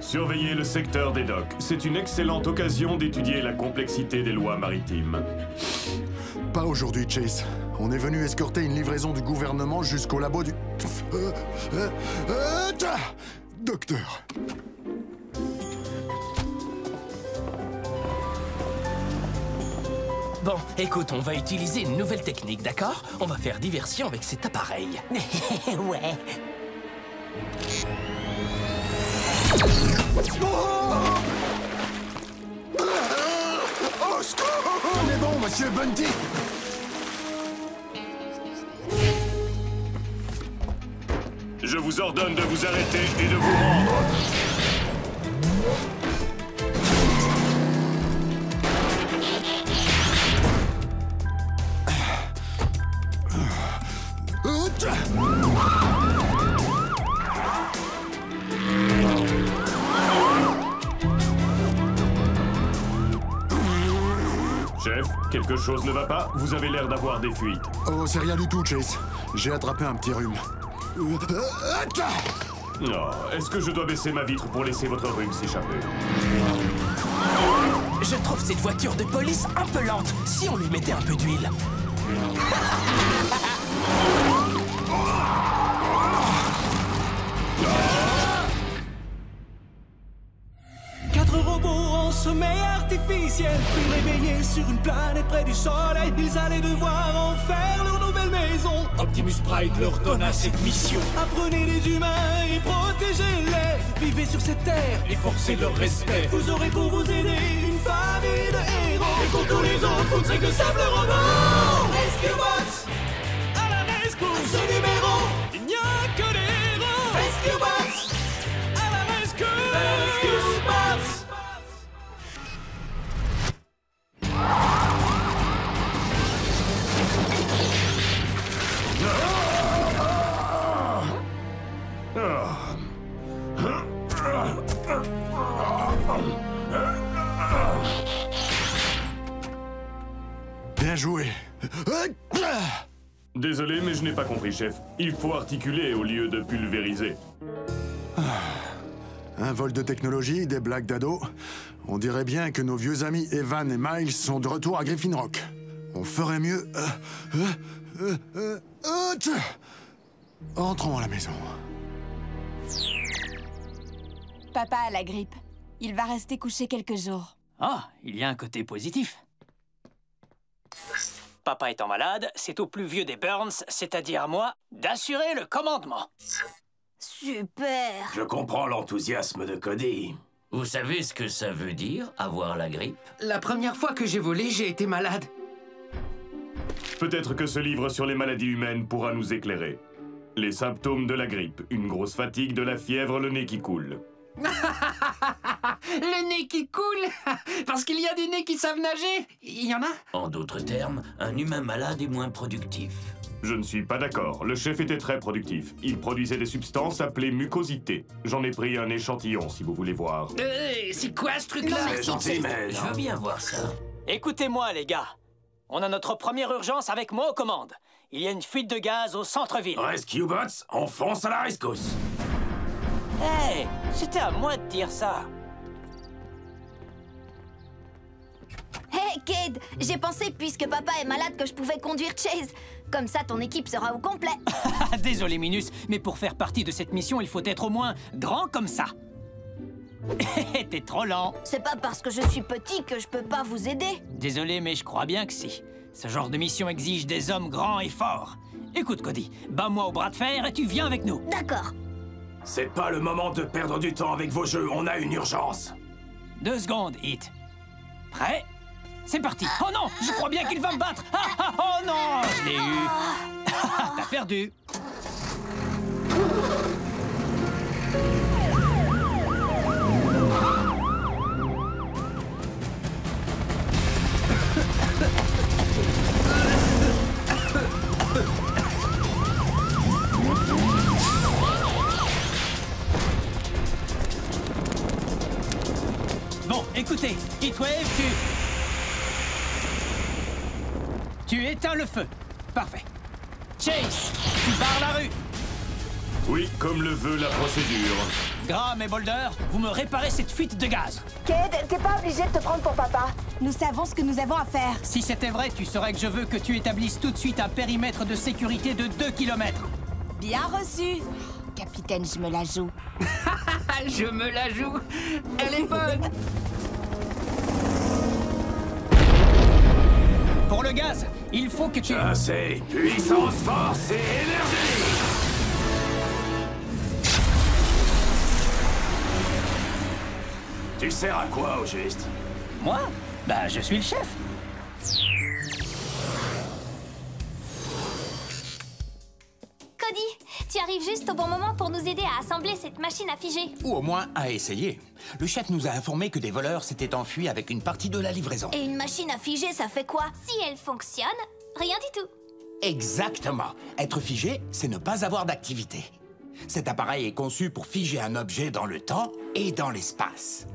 Surveiller le secteur des docks. C'est une excellente occasion d'étudier la complexité des lois maritimes. Pas aujourd'hui, Chase. On est venu escorter une livraison du gouvernement jusqu'au labo du... Docteur. Bon, écoute, on va utiliser une nouvelle technique, d'accord? On va faire diversion avec cet appareil. Ouais. Au secours! On est bon, monsieur Bunty! Je vous ordonne de vous arrêter et de vous rendre. Chef, quelque chose ne va pas? Vous avez l'air d'avoir des fuites. Oh, c'est rien du tout, Chase. J'ai attrapé un petit rhume. Non, est-ce que je dois baisser ma vitre pour laisser votre rhume s'échapper? Je trouve cette voiture de police un peu lente. Si on lui mettait un peu d'huile. Quatre robots en sommeil artificiel, puis réveillés sur une planète près du soleil. Ils allaient devoir en faire leur nouvelle maison. Optimus Prime leur donna cette mission. Apprenez les humains et protégez-les. Vivez sur cette terre et forcez leur respect. Vous aurez pour vous aider une famille de héros. Et pour tous les autres, vous ne serez que simples robots. Rescue Bots, à la rescousse. À ce numéro, il n'y a que des héros. Rescue Bots, à la rescousse. Rescue Bots. Bien joué. Désolé, mais je n'ai pas compris, chef. Il faut articuler au lieu de pulvériser. Un vol de technologie, des blagues d'ado. On dirait bien que nos vieux amis Evan et Miles sont de retour à Griffin Rock. On ferait mieux... Entrons à la maison. Papa a la grippe. Il va rester couché quelques jours. Ah, il y a un côté positif. Papa étant malade, c'est au plus vieux des Burns, c'est-à-dire à moi, d'assurer le commandement. Super! Je comprends l'enthousiasme de Cody. Vous savez ce que ça veut dire, avoir la grippe? La première fois que j'ai volé, j'ai été malade. Peut-être que ce livre sur les maladies humaines pourra nous éclairer. Les symptômes de la grippe, une grosse fatigue, de la fièvre, le nez qui coule. Le nez qui coule. Parce qu'il y a des nez qui savent nager. Il y en a? En d'autres termes, un humain malade est moins productif. Je ne suis pas d'accord. Le chef était très productif. Il produisait des substances appelées mucosités. J'en ai pris un échantillon, si vous voulez voir. C'est quoi ce truc-là? C'est gentil, mais... Je veux bien voir ça. Écoutez-moi, les gars. On a notre première urgence avec moi aux commandes. Il y a une fuite de gaz au centre-ville. Rescue Bots, on fonce à la rescousse. Hey, c'était à moi de dire ça. Hey, Cade! J'ai pensé, puisque papa est malade, que je pouvais conduire Chase. Comme ça, ton équipe sera au complet. Désolé, Minus, mais pour faire partie de cette mission, il faut être au moins grand comme ça. T'es trop lent. C'est pas parce que je suis petit que je peux pas vous aider. Désolé, mais je crois bien que si. Ce genre de mission exige des hommes grands et forts. Écoute, Cody, bats-moi au bras de fer et tu viens avec nous. D'accord. C'est pas le moment de perdre du temps avec vos jeux, on a une urgence. 2 secondes, Hit. Prêt? C'est parti. Oh non, je crois bien qu'il va me battre. Ah, ah, oh non, je l'ai eu. T'as perdu. Bon, écoutez, Heatwave, tu éteins le feu. Parfait. Chase, tu barres la rue. Oui, comme le veut la procédure. Graham et Boulder, vous me réparez cette fuite de gaz. Cade, t'es pas obligé de te prendre pour papa. Nous savons ce que nous avons à faire. Si c'était vrai, tu saurais que je veux que tu établisses tout de suite un périmètre de sécurité de 2 km. Bien reçu. Capitaine, je me la joue. Je me la joue. Elle est bonne. Pour le gaz, il faut que tu... Assez. Puissance, force et énergie. Tu sers à quoi, au juste? Moi? Bah, je suis le chef. Cody, tu arrives juste au bon moment pour nous aider à assembler cette machine à figer. Ou au moins à essayer. Le chef nous a informé que des voleurs s'étaient enfuis avec une partie de la livraison. Et une machine à figer, ça fait quoi? Si elle fonctionne, rien du tout. Exactement. Être figé, c'est ne pas avoir d'activité. Cet appareil est conçu pour figer un objet dans le temps et dans l'espace.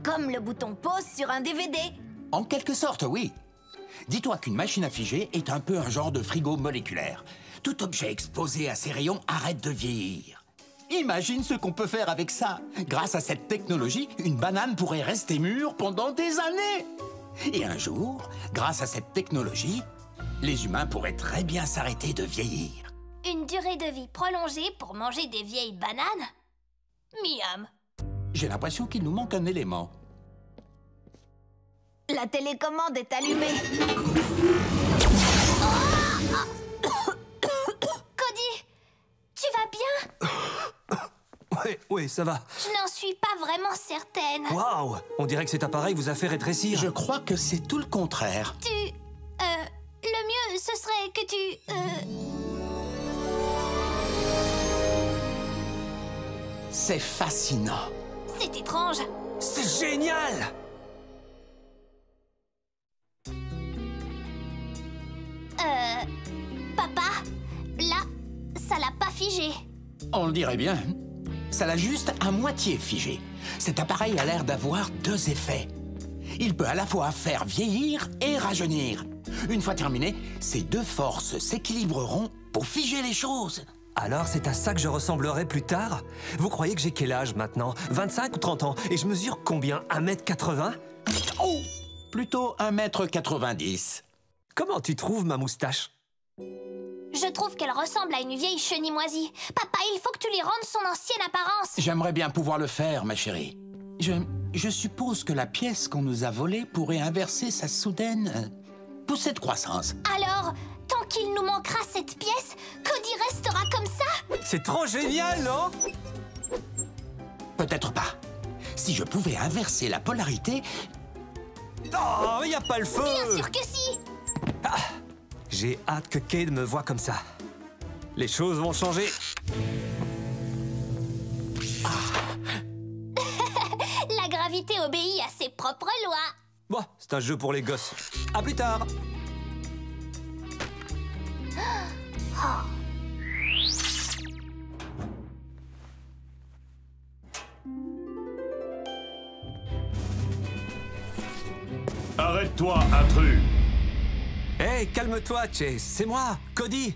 Comme le bouton pause sur un DVD. En quelque sorte, oui. Dis-toi qu'une machine à figer est un peu un genre de frigo moléculaire. Tout objet exposé à ces rayons arrête de vieillir. Imagine ce qu'on peut faire avec ça. Grâce à cette technologie, une banane pourrait rester mûre pendant des années. Et un jour, grâce à cette technologie, les humains pourraient très bien s'arrêter de vieillir. Une durée de vie prolongée pour manger des vieilles bananes? Miam. J'ai l'impression qu'il nous manque un élément. La télécommande est allumée. Cody, tu vas bien? Oui, ça va. Je n'en suis pas vraiment certaine. Waouh! On dirait que cet appareil vous a fait rétrécir. Je crois que c'est tout le contraire. Le mieux, ce serait que tu... C'est fascinant. C'est étrange. C'est génial! Papa, là, ça l'a pas figé. On le dirait bien. Ça l'a juste à moitié figé. Cet appareil a l'air d'avoir deux effets. Il peut à la fois faire vieillir et rajeunir. Une fois terminé, ces deux forces s'équilibreront pour figer les choses. Alors c'est à ça que je ressemblerai plus tard? Vous croyez que j'ai quel âge maintenant? 25 ou 30 ans? Et je mesure combien? 1m80? Oh! Plutôt 1m90. Comment tu trouves ma moustache? Je trouve qu'elle ressemble à une vieille chenille moisie. Papa, il faut que tu lui rendes son ancienne apparence. J'aimerais bien pouvoir le faire, ma chérie. Je suppose que la pièce qu'on nous a volée pourrait inverser sa soudaine poussée de croissance. Alors, tant qu'il nous manquera cette pièce, Cody restera comme ça? C'est trop génial, non? Peut-être pas. Si je pouvais inverser la polarité... Oh, y a pas le feu! Bien sûr que si! Ah, j'ai hâte que Cade me voie comme ça. Les choses vont changer. La gravité obéit à ses propres lois. Bon, c'est un jeu pour les gosses. À plus tard. Arrête-toi, intrus! Hé, calme-toi, Chase. C'est moi, Cody.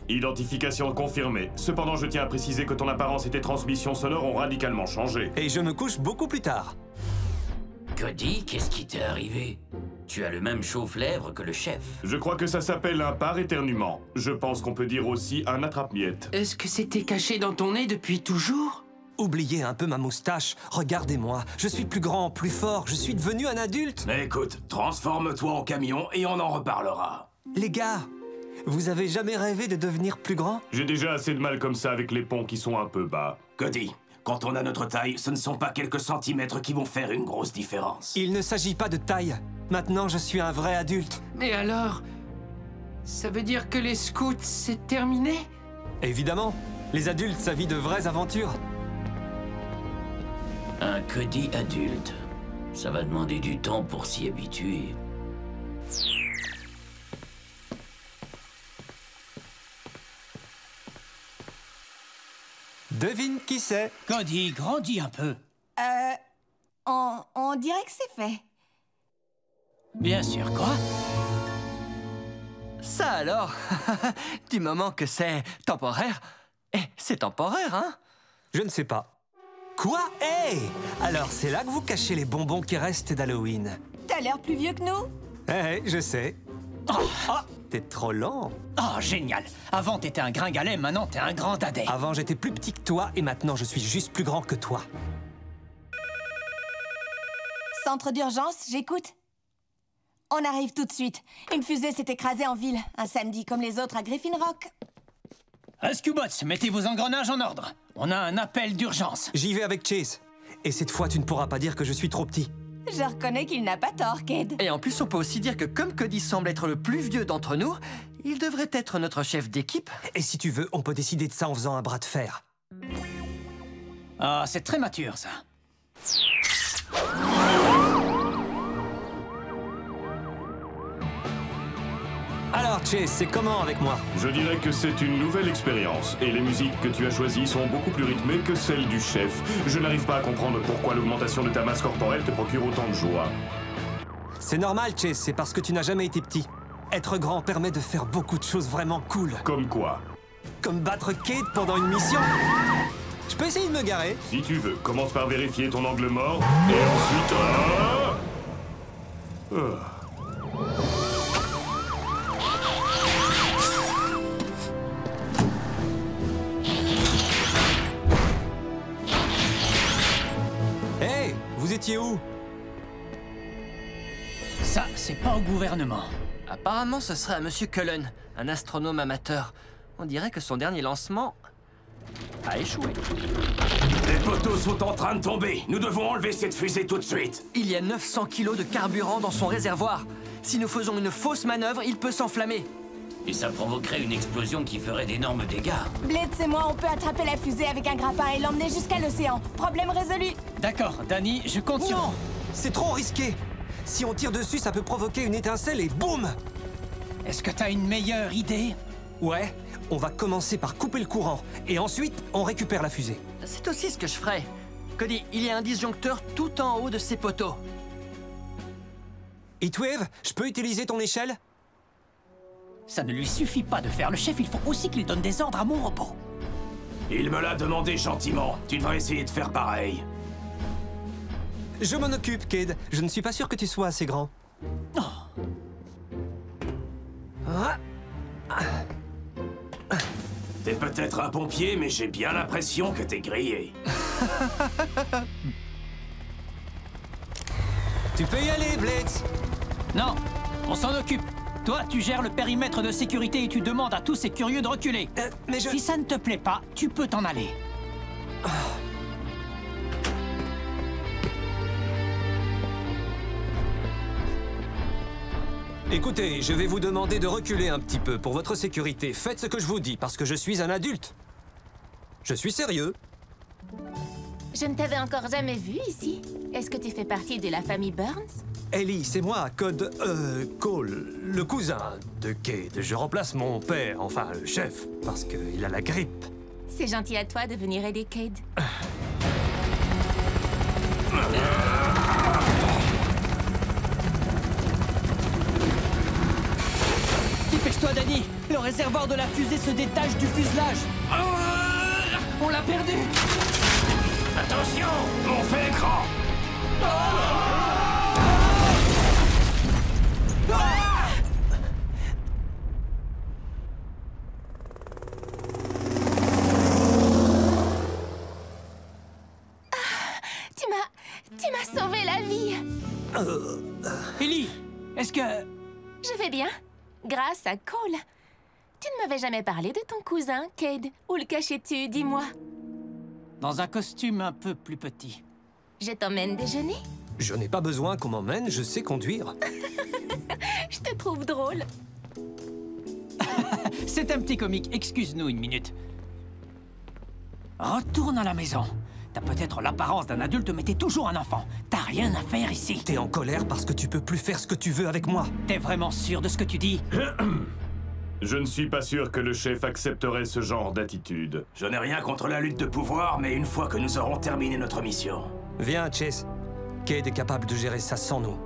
Identification confirmée. Cependant, je tiens à préciser que ton apparence et tes transmissions sonores ont radicalement changé. Et je me couche beaucoup plus tard. Cody, qu'est-ce qui t'est arrivé? Tu as le même chauffe-lèvres que le chef. Je crois que ça s'appelle un par éternuement. Je pense qu'on peut dire aussi un attrape-miettes. Est-ce que c'était caché dans ton nez depuis toujours? Oubliez un peu ma moustache. Regardez-moi. Je suis plus grand, plus fort. Je suis devenu un adulte. Mais écoute, transforme-toi en camion et on en reparlera. Les gars, vous avez jamais rêvé de devenir plus grand? J'ai déjà assez de mal comme ça avec les ponts qui sont un peu bas. Cody, quand on a notre taille, ce ne sont pas quelques centimètres qui vont faire une grosse différence. Il ne s'agit pas de taille. Maintenant, je suis un vrai adulte. Mais alors... ça veut dire que les scouts, c'est terminé? Évidemment. Les adultes, ça vit de vraies aventures. Un Cody adulte. Ça va demander du temps pour s'y habituer. Devine qui c'est? Cody, grandis un peu. On dirait que c'est fait. Bien sûr, quoi? Ça Ça alors? Du moment que c'est temporaire... Eh, c'est temporaire, hein? Je ne sais pas. Quoi? Hey! Alors, c'est là que vous cachez les bonbons qui restent d'Halloween. T'as l'air plus vieux que nous. Eh, je sais. T'es trop lent. Oh, génial. Avant, t'étais un gringalet, maintenant, t'es un grand dadais. Avant, j'étais plus petit que toi, et maintenant, je suis juste plus grand que toi. Centre d'urgence, j'écoute. On arrive tout de suite. Une fusée s'est écrasée en ville, un samedi comme les autres à Griffin Rock. Rescue Bots, mettez vos engrenages en ordre. On a un appel d'urgence. J'y vais avec Chase. Et cette fois, tu ne pourras pas dire que je suis trop petit. Je reconnais qu'il n'a pas tort, Cade. Et en plus, on peut aussi dire que comme Cody semble être le plus vieux d'entre nous, il devrait être notre chef d'équipe. Et si tu veux, on peut décider de ça en faisant un bras de fer. Ah, c'est très mature, ça. Alors, Chase, c'est comment avec moi? Je dirais que c'est une nouvelle expérience, et les musiques que tu as choisies sont beaucoup plus rythmées que celles du chef. Je n'arrive pas à comprendre pourquoi l'augmentation de ta masse corporelle te procure autant de joie. C'est normal, Chase, c'est parce que tu n'as jamais été petit. Être grand permet de faire beaucoup de choses vraiment cool. Comme quoi? Comme battre Cade pendant une mission. Je peux essayer de me garer? Si tu veux, commence par vérifier ton angle mort, et ensuite... Hey, vous étiez où? Ça, c'est pas au gouvernement. Apparemment, ce serait à Monsieur Cullen, un astronome amateur. On dirait que son dernier lancement a échoué. Les poteaux sont en train de tomber. Nous devons enlever cette fusée tout de suite. Il y a 900 kilos de carburant dans son réservoir. Si nous faisons une fausse manœuvre, il peut s'enflammer. Et ça provoquerait une explosion qui ferait d'énormes dégâts. Blitz et moi, on peut attraper la fusée avec un grappin et l'emmener jusqu'à l'océan. Problème résolu. D'accord, Danny, je compte sur... Non! C'est trop risqué! Si on tire dessus, ça peut provoquer une étincelle et boum! Est-ce que t'as une meilleure idée? Ouais, on va commencer par couper le courant, et ensuite, on récupère la fusée. C'est aussi ce que je ferais. Cody, il y a un disjoncteur tout en haut de ces poteaux. Heatwave, je peux utiliser ton échelle? Ça ne lui suffit pas de faire le chef, il faut aussi qu'il donne des ordres à mon robot. Il me l'a demandé gentiment. Tu devrais essayer de faire pareil. Je m'en occupe, Cade. Je ne suis pas sûr que tu sois assez grand. T'es peut-être un pompier, mais j'ai bien l'impression que t'es grillé. Tu peux y aller, Blitz. Non, on s'en occupe. Toi, tu gères le périmètre de sécurité et tu demandes à tous ces curieux de reculer. Mais Si ça ne te plaît pas, tu peux t'en aller. Écoutez, je vais vous demander de reculer un petit peu pour votre sécurité. Faites ce que je vous dis, parce que je suis un adulte. Je suis sérieux. Je ne t'avais encore jamais vu ici. Est-ce que tu fais partie de la famille Burns? Ellie, c'est moi, Cole, le cousin de Cade. Je remplace mon père, enfin le chef, parce qu'il a la grippe. C'est gentil à toi de venir aider Cade. Dépêche-toi, Danny. Le réservoir de la fusée se détache du fuselage. On l'a perdu. Attention, on fait écran. Tu m'as sauvé la vie. Ellie, est-ce que... Je vais bien, grâce à Cole. Tu ne m'avais jamais parlé de ton cousin, Cade. Où le cachais-tu, dis-moi? Dans un costume un peu plus petit. Je t'emmène déjeuner? Je n'ai pas besoin qu'on m'emmène, je sais conduire. Je te trouve drôle. C'est un petit comique, excuse-nous une minute. Retourne à la maison. T'as peut-être l'apparence d'un adulte, mais t'es toujours un enfant. T'as rien à faire ici. T'es en colère parce que tu peux plus faire ce que tu veux avec moi. T'es vraiment sûr de ce que tu dis? Je ne suis pas sûr que le chef accepterait ce genre d'attitude. Je n'ai rien contre la lutte de pouvoir, mais une fois que nous aurons terminé notre mission... Viens, Chase. Cade est capable de gérer ça sans nous.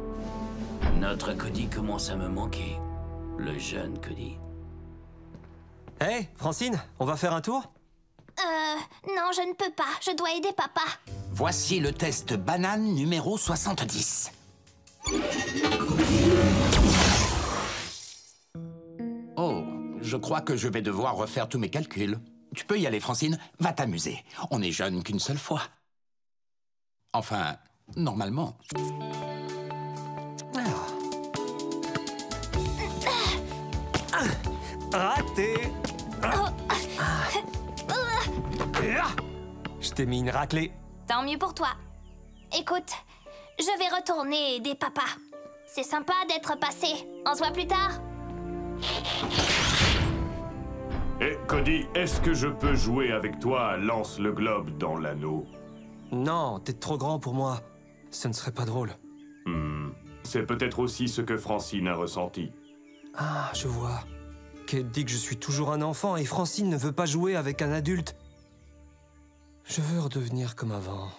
Notre Cody commence à me manquer. Le jeune Cody. Hey, Francine, on va faire un tour? Non, je ne peux pas. Je dois aider papa. Voici le test banane numéro 70. Oh, je crois que je vais devoir refaire tous mes calculs. Tu peux y aller, Francine. Va t'amuser. On est jeune qu'une seule fois. Enfin, normalement. Raté! Je t'ai mis une raclée. Tant mieux pour toi. Écoute, je vais retourner aider papa. C'est sympa d'être passé. On se voit plus tard. Eh, Cody, est-ce que je peux jouer avec toi à Lance le globe dans l'anneau? Non, t'es trop grand pour moi. Ce ne serait pas drôle. C'est peut-être aussi ce que Francine a ressenti. Ah, je vois. Kate dit que je suis toujours un enfant et Francine ne veut pas jouer avec un adulte. Je veux redevenir comme avant.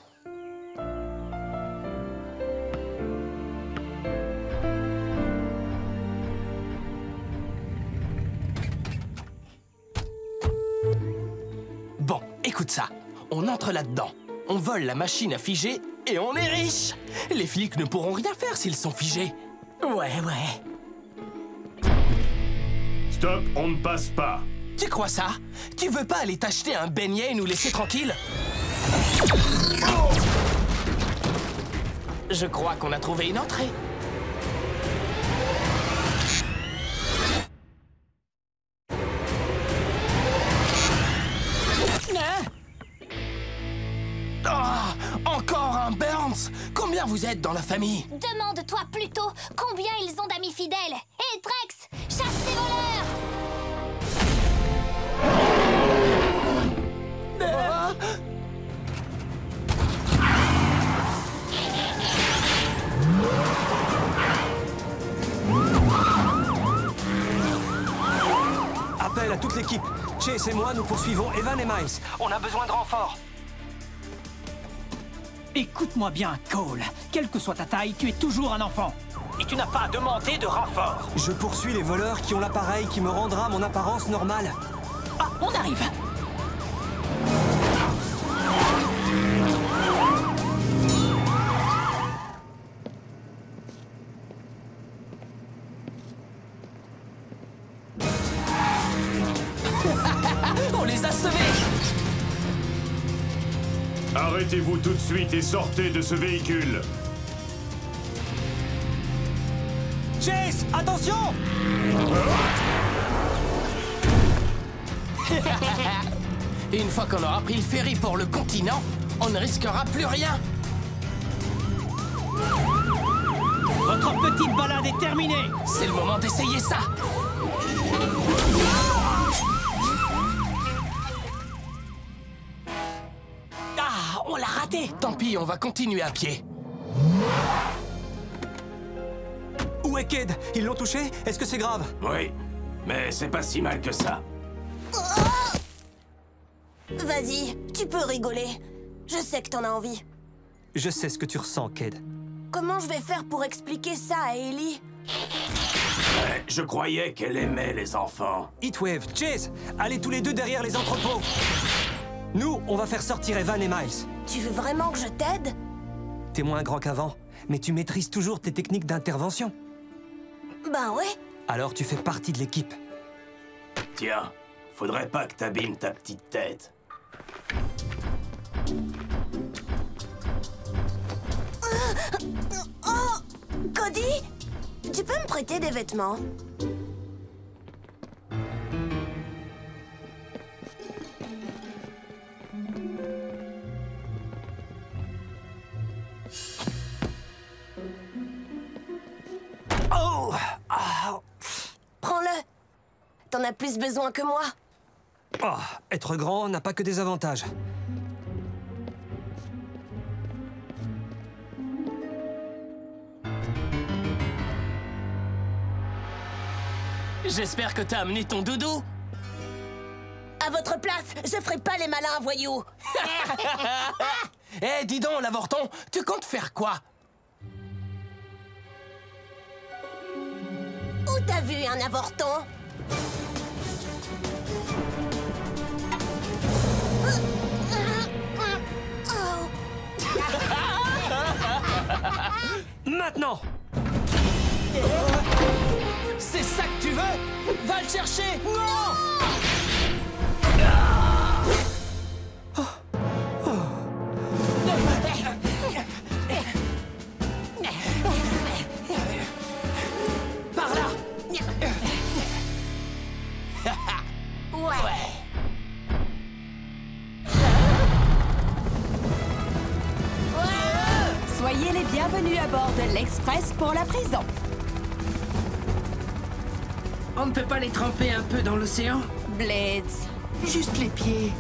Bon, écoute ça. On entre là-dedans. On vole la machine à figer et on est riche. Les flics ne pourront rien faire s'ils sont figés. Ouais. Stop, on ne passe pas. Tu crois ça? Tu veux pas aller t'acheter un beignet et nous laisser tranquilles? Je crois qu'on a trouvé une entrée. Encore un Burns! Combien vous êtes dans la famille? Demande-toi plutôt combien ils ont d'amis fidèles. Hé, Drex, chasse ces voleurs! Appel à toute l'équipe. Chase et moi, nous poursuivons Evan et Miles. On a besoin de renforts. Écoute-moi bien, Cole. Quelle que soit ta taille, tu es toujours un enfant. Et tu n'as pas demandé de renfort. Je poursuis les voleurs qui ont l'appareil qui me rendra mon apparence normale. Ah, on arrive. On les a sauvés! Arrêtez-vous tout de suite et sortez de ce véhicule. Chase, attention! Une fois qu'on aura pris le ferry pour le continent, on ne risquera plus rien. Votre petite balade est terminée. C'est le moment d'essayer ça. Ah, on l'a raté. Tant pis, on va continuer à pied. Où est Cade? Ils l'ont touché? Est-ce que c'est grave? Oui, mais c'est pas si mal que ça. Vas-y, tu peux rigoler. Je sais que t'en as envie. Je sais ce que tu ressens, Cade. Comment je vais faire pour expliquer ça à Ellie? Ouais, je croyais qu'elle aimait les enfants. Heatwave, Chase, allez tous les deux derrière les entrepôts. Nous, on va faire sortir Evan et Miles. Tu veux vraiment que je t'aide? T'es moins grand qu'avant, mais tu maîtrises toujours tes techniques d'intervention. Ben ouais. Alors tu fais partie de l'équipe. Tiens, faudrait pas que t'abîmes ta petite tête. Oh! Cody? Tu peux me prêter des vêtements? Oh! Ah. Prends-le. T'en as plus besoin que moi. Oh, être grand n'a pas que des avantages. J'espère que t'as amené ton doudou. À votre place, je ferai pas les malins, voyous. Eh, dis donc, l'avorton, tu comptes faire quoi? Où t'as vu un avorton? maintenant. C'est ça que tu veux? Va le chercher. Non! Par là. Ouais. Soyez les bienvenus à bord de l'Express pour la prison. On ne peut pas les tremper un peu dans l'océan? Blitz. Juste les pieds.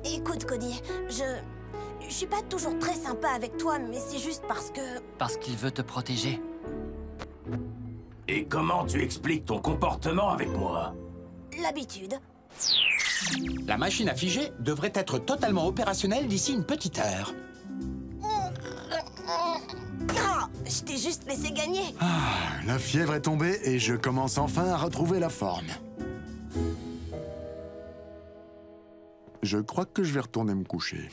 Écoute, Cody, je suis pas toujours très sympa avec toi, mais c'est juste parce que... Parce qu'il veut te protéger. Et comment tu expliques ton comportement avec moi? L'habitude. La machine à figer devrait être totalement opérationnelle d'ici une petite heure. Je t'ai juste laissé gagner. La fièvre est tombée et je commence enfin à retrouver la forme. Je crois que je vais retourner me coucher.